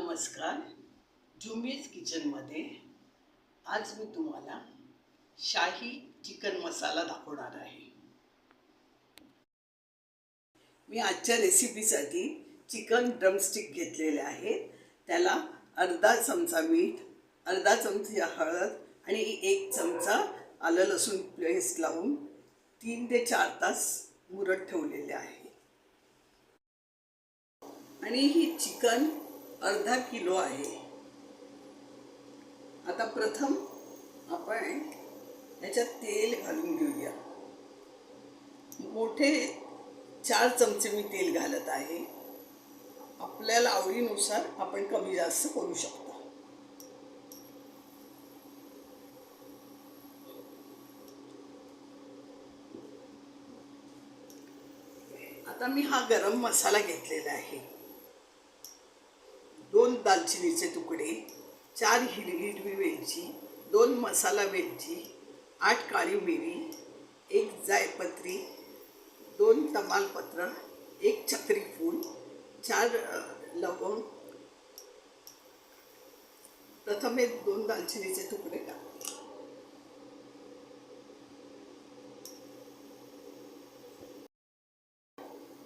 नमस्कार. झुंबीज किचनमध्ये आज मी तुम्हाला शाही चिकन मसाला दाखवणार आहे. मी आजच्या रेसिपीसाठी चिकन ड्रमस्टिक घेतलेले आहेत. त्याला अर्धा चमचा मीठ, अर्धा चमचा हळद आणि 1 चमचा आलं लसूण पेस्ट लावून 3 ते 4 तास मुरत ठेवलेले आहे. आणि ही चिकन अर्धा किलो आहे. आता प्रथम आपण याच्यात तेल घालून घेऊया. मोठे 4 चमचे मी तेल घालत आहे. आपल्याला आवडीनुसार आपण कमी जास्त करू शकतो. आता मी हा गरम मसाला घेतलेला आहे. 2 दालचिनीचे तुकडे, 4 हिरवी वेलची, 2 मसाला वेलची, 8 काळी मिरी, 1 जायपत्री, 2 तमालपत्र, 1 चक्री फूल, 4 लवंग. प्रथम हे 2 दालचिनीचे तुकडे टाकते.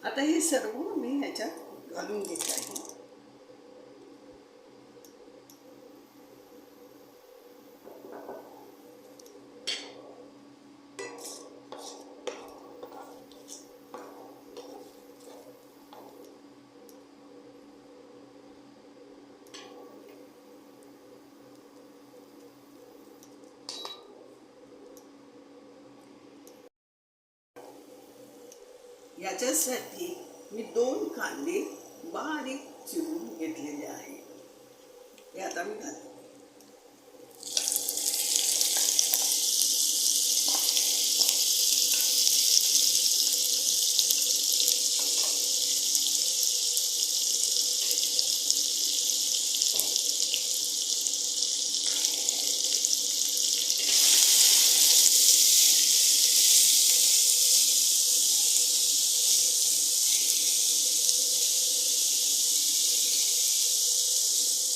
आता हे सर्व मी ह्याच्यात घालून घेत आहे. याच्यासाठी मी 2 कांदे बारीक चिरून घेतलेले आहे. हे आता मी घालते.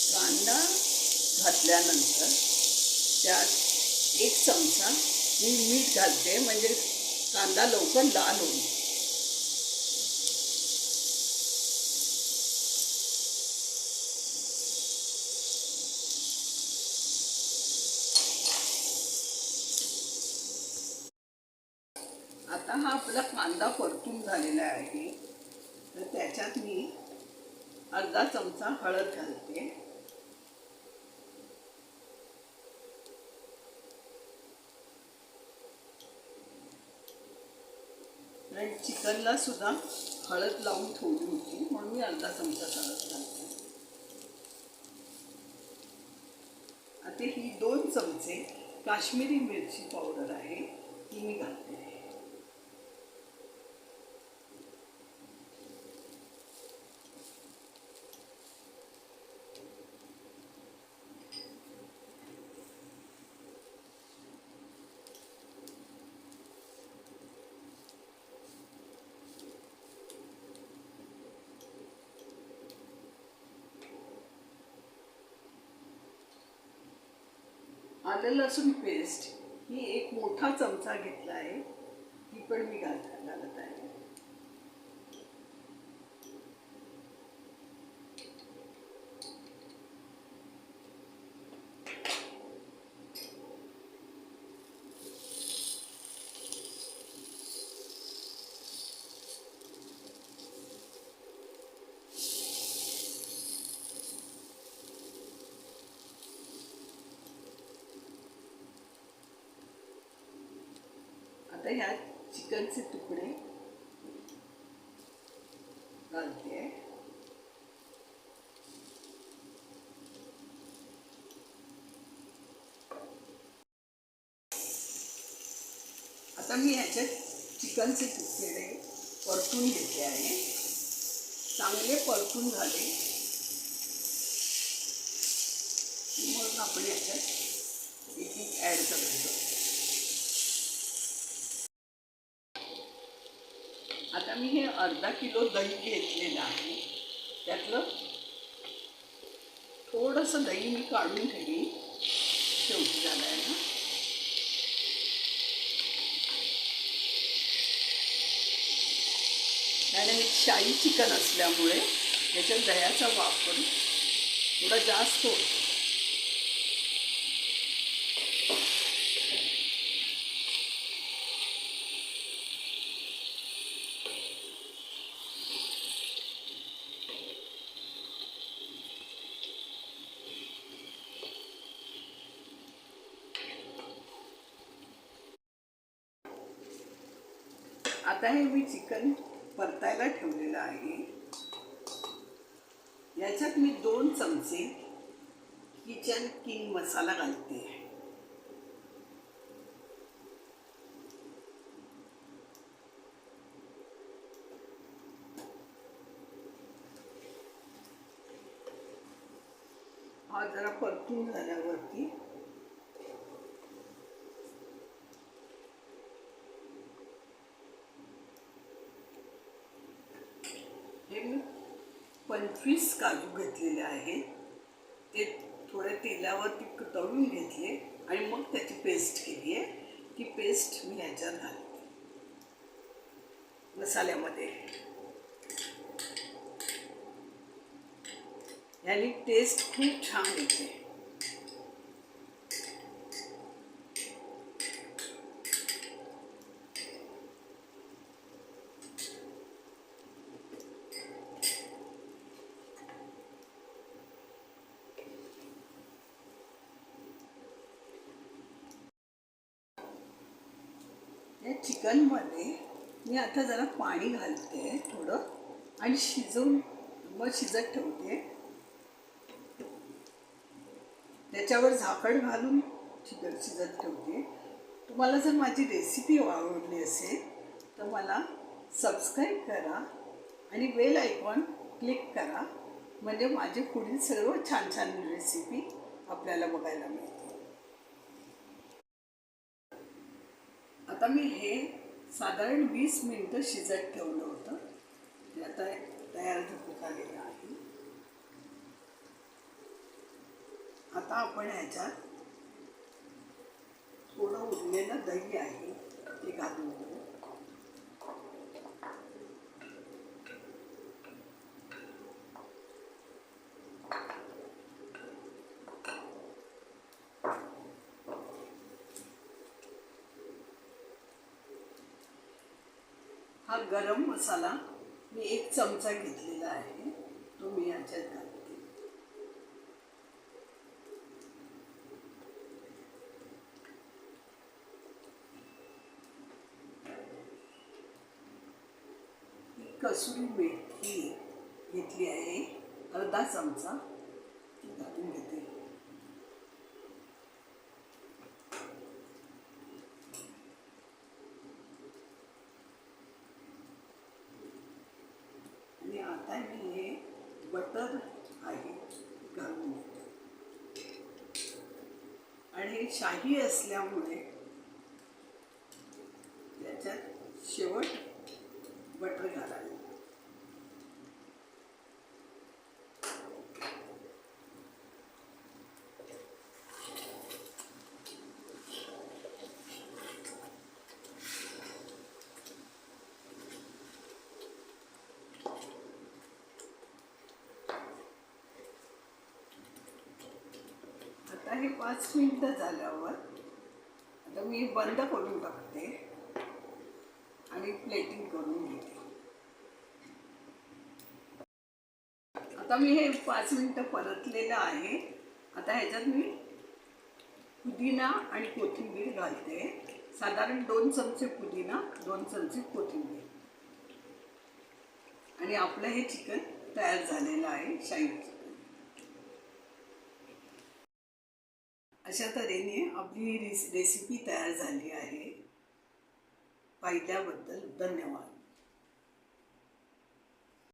कांदा घातल्यानंतर त्यात 1 चमचा मी मीठ घालते, म्हणजे कांदा लवकर लाल होईल. आता हा आपला कांदा परतून झालेला आहे, तर त्याच्यात मी अर्धा चमचा हळद घालते. आणि चिकनला सुद्धा हळद लावून ठेवली होती, म्हणून मी अर्धा चमचा हळद घालते. आता ही 2 चमचे काश्मीरी मिरची पावडर आहे, ती मी घालते. आलं लसूण पेस्ट ही 1 मोठा चमचा घेतला आहे, ती पण मी घालत आहे. आता ह्या चिकनचे तुकडे घालते. आता मी ह्याच्यात चिकनचे तुकडे परतून घेतले आहे. चांगले परतून झाले मग आपण याच्यात एक ॲड करायचं. आता मी हे अर्धा किलो दही घेतलेलं आहे. त्यातलं थोडंसं दही मी काढून ठेवी शेवटी घालायला. आणि हे शाही चिकन असल्यामुळे त्याच्यात दह्याचा वापर थोडा जास्त होतो. आता हे मी चिकन परतायला ठेवलेलं आहे. याच्यात मी 2 चमचे किचन किंग मसाला घालते. हा जरा परतून झाल्यावरती हे मी 25 काजू घेतलेले आहेत. ते थोड्या तेलावरती तळून घेतले आणि मग त्याची पेस्ट केली आहे. ती पेस्ट मी ह्याच्यात घालते मसाल्यामध्ये. याने टेस्ट खूप छान येते. या चिकनमध्ये मी आता जरा पाणी घालते थोडं आणि मग शिजत ठेवते. त्याच्यावर झाकण घालून चिकन शिजत ठेवते. तुम्हाला जर माझी रेसिपी आवडली असेल तर मला सबस्क्राईब करा आणि बेल आयकॉन क्लिक करा, म्हणजे माझे पुढील सर्व छान छान रेसिपी आपल्याला बघायला मिळते. आता मी हे साधारण 20 मिनिटं शिजत ठेवलं होतं. ते आता तयार झालेलं आहे. आता आपण ह्याच्यात थोडं उरलेलं दही आहे ते घालून घेऊ. हा गरम मसाला मी 1 चमचा घेतलेला आहे, तो मी ह्याच्यात घालते. कसुरी मेथी घेतली आहे अर्धा चमचा, ती घालून घेते. आणि आता मी हे बटर आहे घालून घेते. आणि हे शाही असल्यामुळे त्याच्यात शेवट बटर घालायला. आता हे 5 मिनिटं झाल्यावर आता मी बंद करून टाकते आणि प्लेटिंग करून घेते. आता मी हे 5 मिनिटं परतलेलं आहे. आता ह्याच्यात मी पुदिना आणि कोथिंबीर घालते. साधारण 2 चमचे पुदिना, 2 चमचे कोथिंबीर. आणि आपलं हे चिकन तयार झालेलं आहे, शाही चिकन. अशा तऱ्हेने आपली रेसिपी तयार झाली आहे. पाहिल्याबद्दल धन्यवाद.